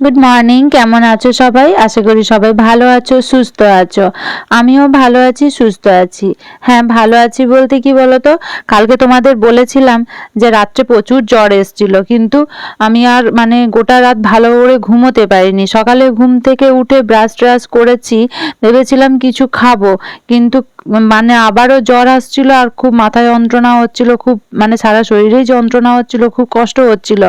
Good morning, কেমন আছো সবাই? আশা করি সবাই ভালো আছো, সুস্থ আছো। আমিও ভালো আছি, সুস্থ আছি। হ্যাঁ, ভালো আছি বলতে কি বলতো, কালকে তোমাদের বলেছিলাম যে রাত্রে প্রচুর জ্বর এসেছিল, কিন্তু আমি আর গোটা রাত ভালো করে ঘুমোতে পারিনি। সকালে ঘুম থেকে উঠে ব্রাশ ট্রাশ করেছি, ভেবেছিলাম কিছু খাবো, কিন্তু আবারও জ্বর আসছিল আর খুব মাথা যন্ত্রণা হচ্ছিল, খুব সারা শরীরেই যন্ত্রণা হচ্ছিল, খুব কষ্ট হচ্ছিল।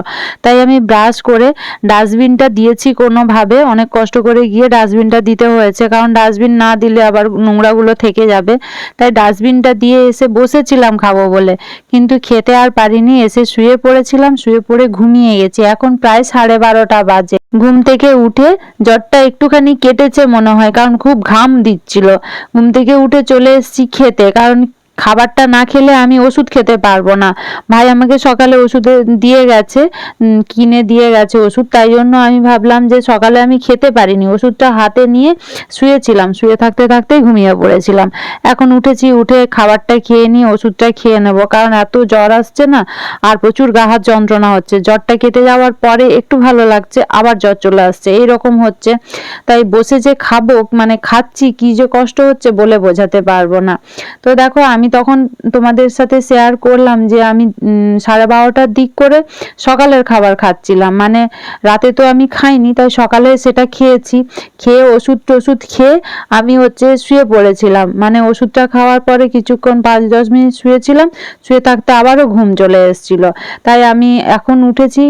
তাই আমি ব্রাশ করে ডাস্টবিনটা দিয়েছি কোনোভাবে, অনেক কষ্ট করে গিয়ে ডাস্টবিনটা দিতে হয়েছে, কারণ ডাস্টবিন না দিলে আবার নোংরাগুলো থেকে যাবে। তাই ডাস্টবিনটা দিয়ে এসে বসেছিলাম খাবো বলে, কিন্তু খেতে আর পারিনি। এসে শুয়ে পড়েছিলাম, শুয়ে পড়ে ঘুমিয়ে গেছি। এখন প্রায় 12:30 বাজে। ঘুম থেকে উঠে জ্বরটা একটুখানি কেটেছে মনে হয়, কারণ খুব ঘাম দিচ্ছিল। ঘুম থেকে উঠে চলে এসেছি খেতে, কারণ খাবারটা না খেলে আমি ওষুধ খেতে পারবো না। ভাই আমাকে সকালে ওষুধ দিয়ে গেছে, কিনে দিয়ে গেছে ওষুধ, তাই জন্য আমি ভাবলাম যে সকালে আমি খেতে পারিনি। ওষুধটা হাতে নিয়ে শুয়েছিলাম, শুয়ে থাকতে থাকতেই ঘুমিয়ে পড়েছিলাম। এখন উঠেছি, উঠে খাবারটা খেয়ে নিয়ে ওষুধটা খেয়ে নেবো, কারণ এত জ্বর আসছে না, আর প্রচুর গা হাত যন্ত্রণা হচ্ছে। জ্বরটা কেটে যাওয়ার পরে একটু ভালো লাগছে, আবার জ্বর চলে আসছে, এইরকম হচ্ছে। তাই বসে যে খাবো, খাচ্ছি, কি যে কষ্ট হচ্ছে বলে বোঝাতে পারবো না। তো দেখো, আমি তখন তোমাদের সাথে শেয়ার করলাম যে আমি 12:30টার দিক করে সকালের খাবার খাচ্ছিলাম, রাতে তো আমি খাইনি, তাই সকালে সেটা খেয়েছি। খেয়ে ওষুধ খেয়ে আমি শুয়ে পড়েছিলাম। ওষুধটা খাওয়ার পরে কিছুক্ষণ 5-10 মিনিট শুয়েছিলাম, শুয়ে থাকতে আবারও ঘুম চলে এসেছিল। তাই আমি এখন উঠেছি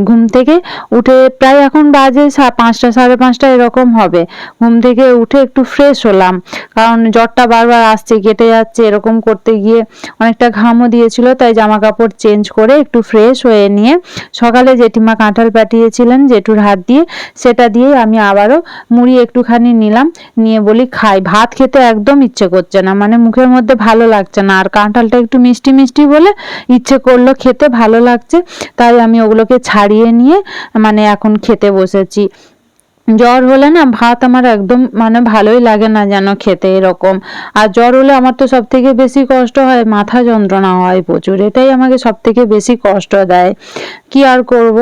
ঘুম থেকে, উঠে প্রায় এখন বাজে 5টা 5:30 এরকম হবে। ঘুম থেকে উঠে একটু ফ্রেশ হলাম, কারণ জ্বরটা বারবার আসছে, কেটে যাচ্ছে, এরকম করতে গিয়ে অনেকটা ঘামও দিয়েছিল। তাই জামা কাপড় চেঞ্জ করে একটু ফ্রেশ হয়ে নিয়ে সকালে জেঠিমা কাঁঠাল পাঠিয়েছিলেন জেঠুর হাত দিয়ে, সেটা দিয়ে আমি আবারও মুড়ি একটুখানি নিলাম, নিয়ে বলি খাই। ভাত খেতে একদম ইচ্ছে করছে না, মুখের মধ্যে ভালো লাগছে না, আর কাঁঠালটা একটু মিষ্টি মিষ্টি বলে ইচ্ছে করলো খেতে, ভালো লাগছে। তাই আমি ওগুলোকে ছাড়িয়ে নিয়ে এখন খেতে বসেছি। জ্বর হলে না ভাত আমার একদম ভালোই লাগে না যেন খেতে, এরকম। আর জ্বর হলে আমার তো সব থেকে বেশি কষ্ট হয়, মাথা যন্ত্রণা হয় প্রচুর, এটাই আমাকে সব থেকে বেশি কষ্ট দেয়। কি আর করব।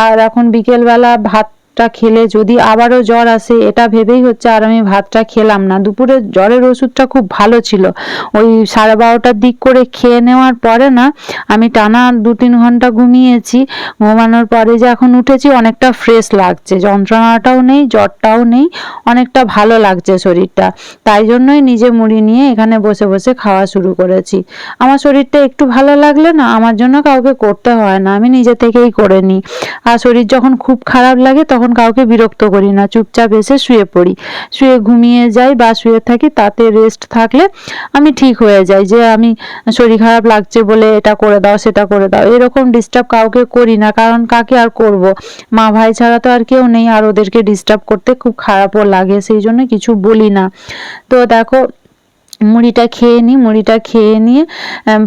আর এখন বিকেলবেলা ভাতটা খেলে যদি আবারও জ্বর আসে, এটা ভেবেই আর আমি ভাতটা খেলাম না। দুপুরে জ্বরের ওষুধটা খুব ভালো ছিল, ওই 12:30টার দিক করে খেয়ে নেওয়ার পরে না আমি টানা 2-3 ঘন্টা ঘুমিয়েছি। ঘুমানোর পরে যে এখন উঠেছি, অনেকটা ফ্রেশ লাগছে, যন্ত্রণাটাও নেই, জ্বরটাও নেই, অনেকটা ভালো লাগছে শরীরটা। তাই জন্যই নিজে মুড়ি নিয়ে এখানে বসে বসে খাওয়া শুরু করেছি। আমার শরীরটা একটু ভালো লাগলে না, আমার জন্য কাউকে করতে হয় না, আমি নিজে থেকেই করে নিই। আর শরীর যখন খুব খারাপ লাগে তখন কাউকে বিরক্ত করি না, চুপচাপ এসে শুয়ে পড়ি, শুয়ে ঘুমিয়ে যাই বা শুয়ে থাকি। তাতে রেস্ট থাকলে আমি ঠিক হয়ে যাই, যে আমি শরীর খারাপ লাগছে বলে এটা করে দাও সেটা করে দাও, এরকম ডিস্টার্ব কাউকে করি না, কারণ কাকে আর করব। মা ভাই ছাড়া তো আর কেউ নেই, আর ওদেরকে ডিস্টার্ব করতে খুব খারাপও লাগে, সেই জন্য কিছু বলি না। তো দেখো, মুড়িটা খেয়ে নিই। মুড়িটা খেয়ে নিয়ে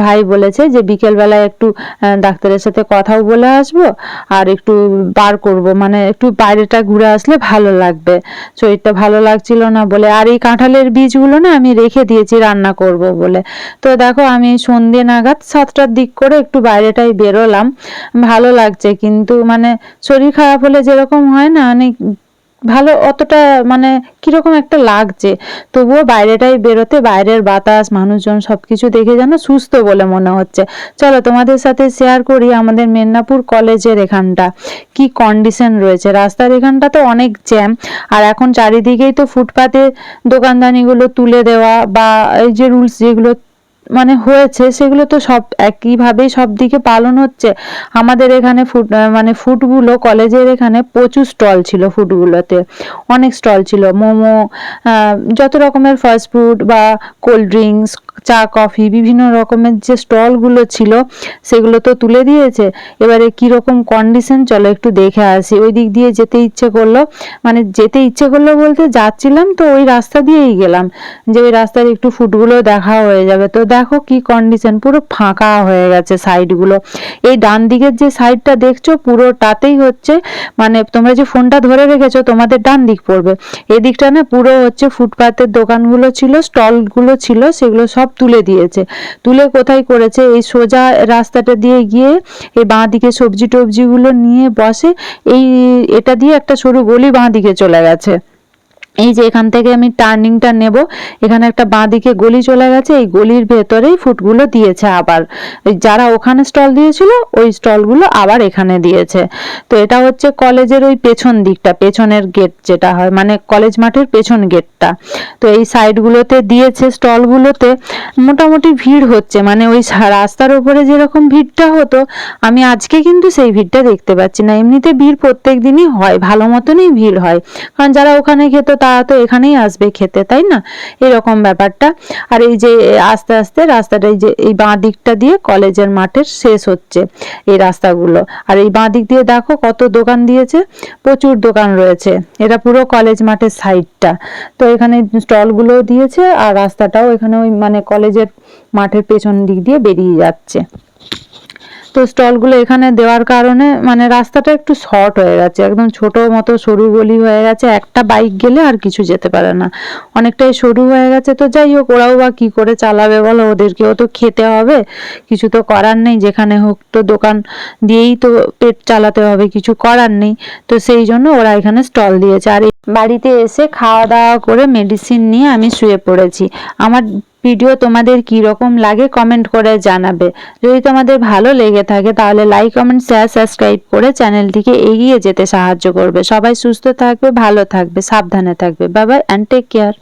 ভাই বলেছে যে বিকেলবেলায় একটু ডাক্তারের সাথে কথাও বলে আসবো, আর একটু বার করব, একটু বাইরেটা ঘুরে আসলে ভালো লাগবে, শরীরটা ভালো লাগছিল না বলে। আর এই কাঁঠালের বীজগুলো না আমি রেখে দিয়েছি রান্না করব বলে। তো দেখো, আমি সন্ধ্যে নাগাদ 7টার দিক করে একটু বাইরেটাই বেরোলাম, ভালো লাগছে। কিন্তু শরীর খারাপ হলে যেরকম হয় না, ভালো অতটা কিরকম একটা লাগছে, তবুও বাইরেটাই বেরোতে, বাইরের বাতাস, মানুষজন সবকিছু দেখে যেন সুস্থ বলে মনে হচ্ছে। চলো তোমাদের সাথে শেয়ার করি আমাদের মেদিনীপুর কলেজের এখানটা কি কন্ডিশন রয়েছে। রাস্তার এখানটা তো অনেক জ্যাম, আর এখন চারিদিকেই তো ফুটপাতে দোকানদানিগুলো তুলে দেওয়া, বা এই যে রুলস যেগুলো হয়েছে, সেগুলো তো সব একইভাবেই সব দিকে পালন হচ্ছে। আমাদের এখানে ফুডগুলো, কলেজের এখানে প্রচুর স্টল ছিল, ফুডগুলোতে অনেক স্টল ছিল, মোমো, যত রকমের ফাস্ট ফুড বা কোল্ড ড্রিঙ্কস, চা কফি, বিভিন্ন রকমের যে স্টলগুলো ছিল সেগুলো তো তুলে দিয়েছে। এবারে কিরকম কন্ডিশন, চলো একটু দেখে আসি। ওই দিক দিয়ে যেতে ইচ্ছে করলো, যেতে ইচ্ছে করলো বলতে যাচ্ছিলাম তো ওই রাস্তা দিয়েই গেলাম, যে ওই রাস্তার একটু ফুডগুলো দেখা হয়ে যাবে। তো দেখো কি কন্ডিশন, পুরো ফাঁকা হয়ে গেছে সাইডগুলো। এই ডান দিকের যে সাইডটা দেখছো পুরোটাতেই তোমরা যে ফোনটা ধরে রেখেছো তোমাদের ডান দিক পড়বে, এদিকটা না পুরো ফুটপাতের দোকানগুলো ছিল, স্টলগুলো ছিল, সেগুলো সব সব তুলে দিয়েছে। তুলে কোথায় করেছে, এই সোজা রাস্তাটা দিয়ে গিয়ে এই বাঁ দিকে সবজি টবজিগুলো নিয়ে বসে, এটা দিয়ে একটা সরু গলি বাঁ দিকে চলে গেছে। এই যে এখান থেকে আমি টার্নিংটা নেব, এখানে একটা বাঁ দিকে গলি চলে গেছে, এই গলির ভেতরেই ফুটগুলো দিয়েছে। আবার যারা ওখানে স্টল দিয়েছিল ওই স্টলগুলো আবার এখানে দিয়েছে। তো এটা হচ্ছে কলেজের ওই পেছন দিকটা, পেছনের গেট যেটা হয়, মানে কলেজ মাঠের পেছন গেটটা। তো এই সাইডগুলোতে দিয়েছে স্টলগুলোতে। মোটামুটি ভিড় হচ্ছে, মানে ওই রাস্তার উপরে যেরকম ভিড়টা হতো, আমি আজকে কিন্তু সেই ভিড়টা দেখতে পাচ্ছি না। এমনিতে ভিড় প্রত্যেক দিনই হয়, ভালো মতনই ভিড় হয়, কারণ যারা ওখানে খেত তারা তো এখানেই আসবে খেতে, তাই না? এরকম ব্যাপারটা। আর এই যে আস্তে আস্তে রাস্তাটা, এই যে এই বাঁ দিকটা দিয়ে কলেজের মাঠের শেষ হচ্ছে এই রাস্তাগুলো। আর এই বাঁ দিক দিয়ে দেখো কত দোকান দিয়েছে, প্রচুর দোকান রয়েছে। এটা পুরো কলেজ মাঠের সাইডটা। তো এখানে স্টলগুলো দিয়েছে আর রাস্তাটাও এখানে ওই মানে কলেজের মাঠের পেছন দিক দিয়ে বেরিয়ে যাচ্ছে। তো স্টলগুলো এখানে দেওয়ার কারণে মানে রাস্তাটা একটু শর্ট হয়ে গেছে, একদম ছোট মতো সরু গলি হয়ে গেছে, একটা বাইক গেলে আর কিছু যেতে পারে না, অনেকটাই সরু হয়ে গেছে। তো যাই হোক, ওরাও বা কি করে চালাবে বলো, ওদেরকেও তো খেতে হবে, কিছু তো করার নেই, যেখানে হোক তো দোকান দিয়েই তো পেট চালাতে হবে, কিছু করার নেই। তো সেই জন্য ওরা এখানে স্টল দিয়েছে। আর বাড়িতে এসে খাওয়া দাওয়া করে মেডিসিন নিয়ে আমি শুয়ে পড়েছি। আমার ভিডিও তোমাদের কি রকম লাগে কমেন্ট করে জানাবে। যদি তোমাদের ভালো লেগে থাকে তাহলে লাইক কমেন্ট শেয়ার সাবস্ক্রাইব করে চ্যানেলটিকে এগিয়ে যেতে সাহায্য করবে। সবাই সুস্থ থাকবে, ভালো থাকবে, সাবধানে থাকবে। Bye bye and take care.